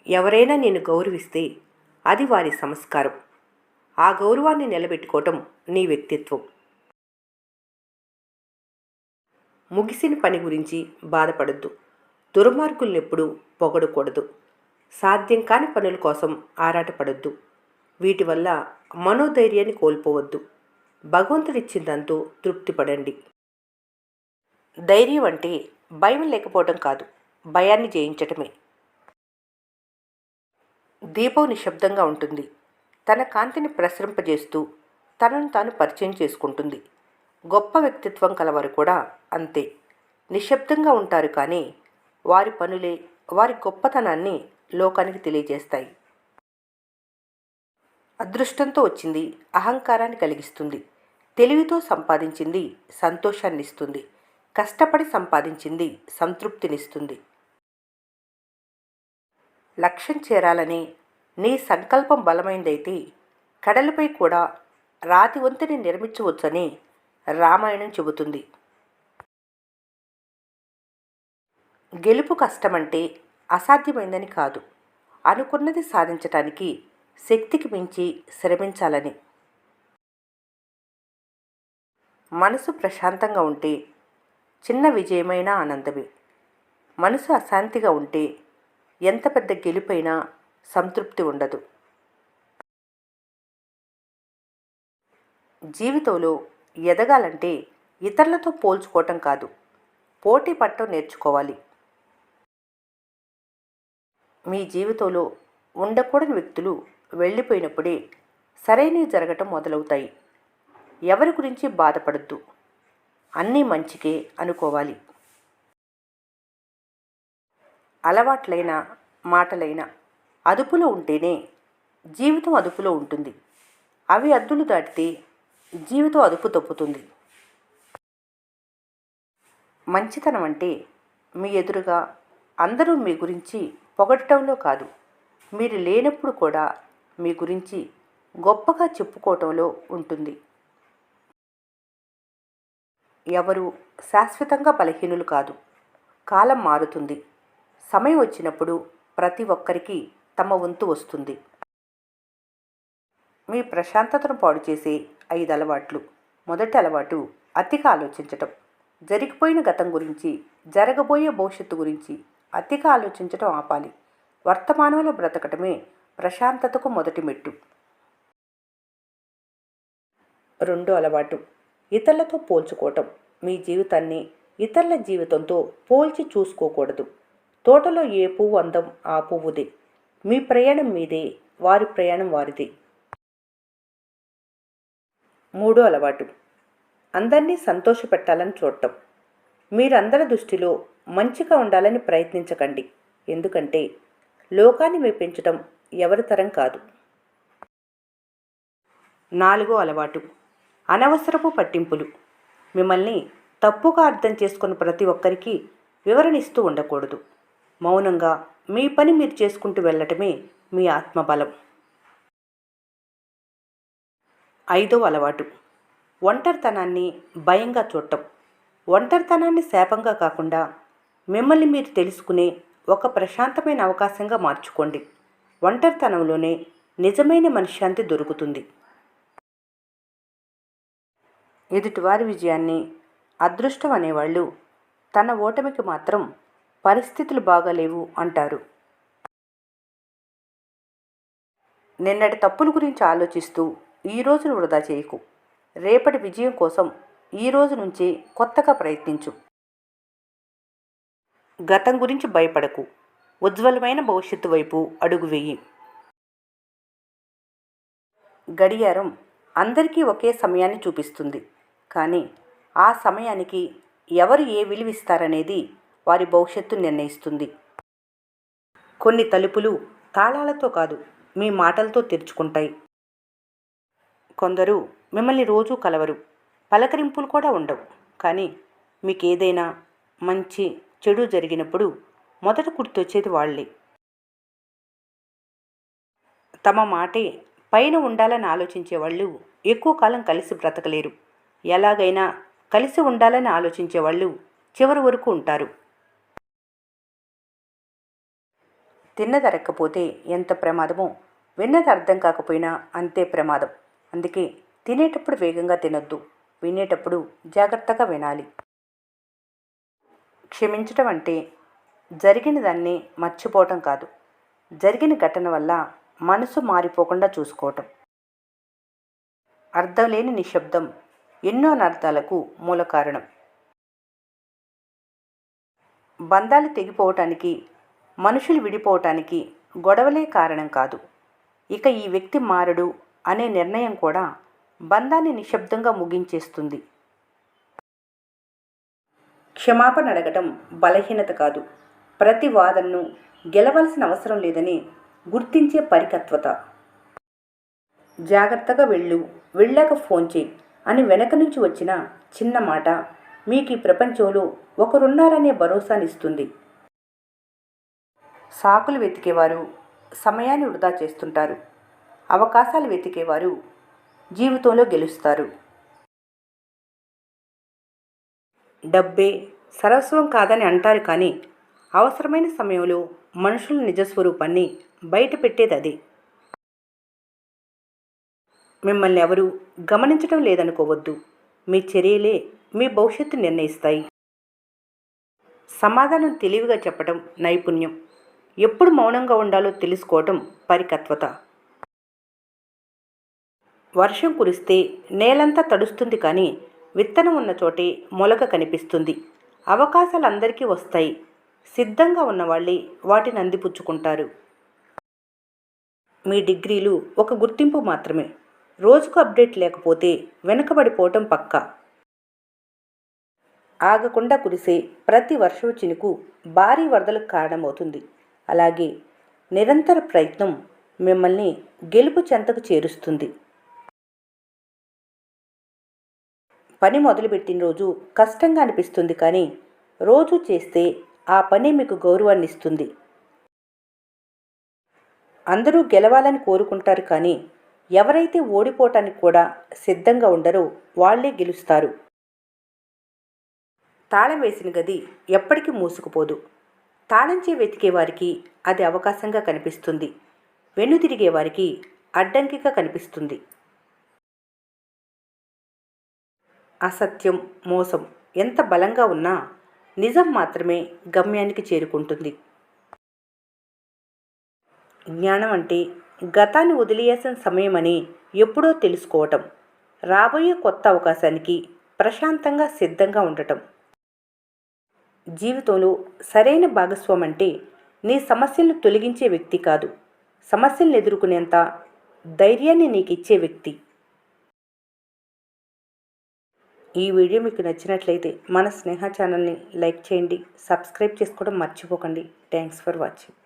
ఎవరైనా నిన్ను గౌరవిస్తే అది వారి సంస్కారం. ఆ గౌరవాన్ని నిలబెట్టుకోవటం నీ వ్యక్తిత్వం. ముగిసిన పని గురించి బాధపడద్దు. దుర్మార్గులనెప్పుడూ పొగడకూడదు. సాధ్యం కాని పనుల కోసం ఆరాటపడొద్దు. వీటి వల్ల మనోధైర్యాన్ని కోల్పోవద్దు. భగవంతుడిచ్చిందంతో తృప్తిపడండి. ధైర్యం అంటే భయం లేకపోవడం కాదు, భయాన్ని జయించటమే. దీపం నిశ్శబ్దంగా ఉంటుంది. తన కాంతిని ప్రసరింపజేస్తూ తనను తాను పరిచయం చేసుకుంటుంది. గొప్ప వ్యక్తిత్వం కలవారు కూడా అంతే. నిశ్శబ్దంగా ఉంటారు కానీ వారి పనులే వారి గొప్పతనాన్ని లోకానికి తెలియజేస్తాయి. అదృష్టంతో వచ్చింది అహంకారాన్ని కలిగిస్తుంది. తెలివితో సంపాదించింది సంతోషాన్నిస్తుంది. కష్టపడి సంపాదించింది సంతృప్తినిస్తుంది. లక్ష్యం చేరాలని నీ సంకల్పం బలమైందైతే కడలపై కూడా రాతి వంతెని నిర్మించవచ్చని రామాయణం చెబుతుంది. గెలుపు కష్టమంటే అసాధ్యమైందని కాదు, అనుకున్నది సాధించటానికి శక్తికి మించి శ్రమించాలని. మనసు ప్రశాంతంగా ఉంటే చిన్న విజయమైనా ఆనందమే. మనసు అశాంతిగా ఉంటే ఎంత పెద్ద గెలుపైనా సంతృప్తి ఉండదు. జీవితంలో ఎదగాలంటే ఇతరులతో పోల్చుకోవటం కాదు, పోటీ పడటం నేర్చుకోవాలి. మీ జీవితంలో ఉండకూడని వ్యక్తులు వెళ్ళిపోయినప్పుడే సరైనవి జరగటం మొదలవుతాయి. ఎవరి గురించి బాధపడద్దు, అన్నీ మంచికే అనుకోవాలి. అలవాట్లైన మాటలైన అదుపులో ఉంటేనే జీవితం అదుపులో ఉంటుంది. అవి అద్దులు దాటితే జీవితం అదుపు తప్పుతుంది. మంచితనం అంటే మీ ఎదురుగా అందరూ మీ గురించి పొగడటంలో కాదు, మీరు లేనప్పుడు కూడా మీ గురించి గొప్పగా చెప్పుకోవటంలో ఉంటుంది. ఎవరు శాశ్వతంగా బలహీనులు కాదు. కాలం మారుతుంది. సమయం వచ్చినప్పుడు ప్రతి ఒక్కరికి తమ వంతు వస్తుంది. మీ ప్రశాంతతను పాడు చేసే 5 అలవాట్లు. మొదటి అలవాటు అతిగా ఆలోచించటం. జరిగిపోయిన గతం గురించి, జరగబోయే భవిష్యత్తు గురించి అతిగా ఆలోచించటం ఆపాలి. వర్తమానంలో బ్రతకటమే ప్రశాంతతకు మొదటి మెట్టు. రెండో అలవాటు ఇతరులతో పోల్చుకోవటం. మీ జీవితాన్ని ఇతరుల జీవితంతో పోల్చి చూసుకోకూడదు. తోటలో ఏ పువ్వు అందం ఆ పువ్వుదే. మీ ప్రయాణం మీదే, వారి ప్రయాణం వారిదే. మూడో అలవాటు అందరినీ సంతోషపెట్టాలని చూడటం. మీరందరి దృష్టిలో మంచిగా ఉండాలని ప్రయత్నించకండి. ఎందుకంటే లోకాన్ని మెప్పించటం ఎవరి తరం కాదు. నాలుగో అలవాటు అనవసరపు పట్టింపులు. మిమ్మల్ని తప్పుగా అర్థం చేసుకున్న ప్రతి ఒక్కరికి వివరణ ఇస్తూ ఉండకూడదు. మౌనంగా మీ పని మీరు చేసుకుంటూ వెళ్ళటమే మీ ఆత్మబలం. ఐదో అలవాటు ఒంటరితనాన్ని భయంగా చూడటం. ఒంటరితనాన్ని శాపంగా కాకుండా మిమ్మల్ని మీరు తెలుసుకునే ఒక ప్రశాంతమైన అవకాశంగా మార్చుకోండి. ఒంటరితనంలోనే నిజమైన మనశ్శాంతి దొరుకుతుంది. ఎదుటివారి విజయాన్ని అదృష్టం అనేవాళ్ళు తన ఓటమికి మాత్రం పరిస్థితులు బాగాలేవు అంటారు. నిన్నటి తప్పుల గురించి ఆలోచిస్తూ ఈ రోజును వృధా చేయకు. రేపటి విజయం కోసం ఈ రోజు నుంచి కొత్తగా ప్రయత్నించు. గతం గురించి భయపడకు. ఉజ్వలమైన భవిష్యత్తు వైపు అడుగు వేయి. గడియారం అందరికీ ఒకే సమయాన్ని చూపిస్తుంది, కానీ ఆ సమయానికి ఎవరు ఏ విలువిస్తారనేది వారి భవిష్యత్తు నిర్ణయిస్తుంది. కొన్ని తలుపులు తాళాలతో కాదు, మీ మాటలతో తెరుచుకుంటాయి. కొందరు మిమ్మల్ని రోజూ కలవరు, పలకరింపులు కూడా ఉండవు. కానీ మీకేదైనా మంచి చెడు జరిగినప్పుడు మొదట గుర్తొచ్చేది వాళ్ళే. తమ మాటే పైన ఉండాలని ఆలోచించే వాళ్ళు ఎక్కువ కాలం కలిసి బ్రతకలేరు. ఎలాగైనా కలిసి ఉండాలని ఆలోచించే వాళ్ళు చివరి వరకు ఉంటారు. తిన్నదరక్కపోతే ఎంత ప్రమాదమో విన్నది అర్థం కాకపోయినా అంతే ప్రమాదం. అందుకే తినేటప్పుడు వేగంగా తినొద్దు, వినేటప్పుడు జాగ్రత్తగా వినాలి. క్షమించటం అంటే జరిగిన దాన్ని మర్చిపోవటం కాదు, జరిగిన ఘటన వల్ల మనసు మారిపోకుండా చూసుకోవటం. అర్థం లేని నిశ్శబ్దం ఎన్నో అనర్థాలకు మూల కారణం. బంధాలు తెగిపోవటానికి, మనుషులు విడిపోవటానికి గొడవలే కారణం కాదు. ఇక ఈ వ్యక్తి మారడు అనే నిర్ణయం కూడా బంధాన్ని నిశ్శబ్దంగా ముగించేస్తుంది. క్షమాపణ అడగటం బలహీనత కాదు, ప్రతి వాదనను గెలవలసిన అవసరం లేదని గుర్తించే పరిపక్వత. జాగ్రత్తగా వెళ్ళాక ఫోన్ చేయి అని వెనక నుంచి వచ్చిన చిన్న మాట మీకు ఈ ప్రపంచంలో ఒకరున్నారనే భరోసానిస్తుంది. సాకులు వెతికేవారు సమయాన్ని వృధా చేస్తుంటారు, అవకాశాలు వెతికేవారు జీవితంలో గెలుస్తారు. డబ్బే సర్వస్వం కాదని అంటారు, కానీ అవసరమైన సమయంలో మనుషుల నిజస్వరూపాన్ని బయట పెట్టేది అదే. మిమ్మల్ని ఎవరూ గమనించడం లేదనుకోవద్దు, మీ చర్యలే మీ భవిష్యత్తు నిర్ణయిస్తాయి. సమాధానం తెలివిగా చెప్పడం నైపుణ్యం, ఎప్పుడు మౌనంగా ఉండాలో తెలుసుకోవటం పరిపక్వత. వర్షం కురిస్తే నేలంతా తడుస్తుంది, కానీ విత్తనం ఉన్న చోటే మొలక కనిపిస్తుంది. అవకాశాలు అందరికీ వస్తాయి, సిద్ధంగా ఉన్నవాళ్ళే వాటిని అందిపుచ్చుకుంటారు. మీ డిగ్రీలు ఒక గుర్తింపు మాత్రమే, రోజుకు అప్డేట్ లేకపోతే వెనుకబడిపోవటం పక్కా. ఆగకుండా కురిసే ప్రతి వర్షపు చినుకు భారీ వరదలకు కారణమవుతుంది. అలాగే నిరంతర ప్రయత్నం మిమ్మల్ని గెలుపు చెంతకు చేరుస్తుంది. పని మొదలుపెట్టిన రోజు కష్టంగా అనిపిస్తుంది, కానీ రోజు చేస్తే ఆ పని మీకు గౌరవాన్ని ఇస్తుంది. అందరూ గెలవాలని కోరుకుంటారు, కానీ ఎవరైతే ఓడిపోవటానికి కూడా సిద్ధంగా ఉండరో వాళ్ళే గెలుస్తారు. తాళం వేసిన గది ఎప్పటికీ మూసుకుపోదు, తాళంచే వెతికే వారికి అది అవకాశంగా కనిపిస్తుంది, వెన్నుతిరిగే వారికి అడ్డంకిగా కనిపిస్తుంది. అసత్యం, మోసం ఎంత బలంగా ఉన్నా నిజం మాత్రమే గమ్యానికి చేరుకుంటుంది. జ్ఞానం అంటే గతాన్ని వదిలేయాల్సిన సమయమని ఎప్పుడో తెలుసుకోవటం, రాబోయే కొత్త అవకాశానికి ప్రశాంతంగా సిద్ధంగా ఉండటం. జీవితంలో సరైన భాగస్వామి అంటే నీ సమస్యలను తొలగించే వ్యక్తి కాదు, సమస్యలను ఎదుర్కొనేంత ధైర్యాన్ని నీకు ఇచ్చే వ్యక్తి. ఈ వీడియో మీకు నచ్చినట్లయితే మన స్నేహ ఛానల్ని లైక్ చేయండి, సబ్స్క్రైబ్ చేసుకోవడం మర్చిపోకండి. Thanks for watching.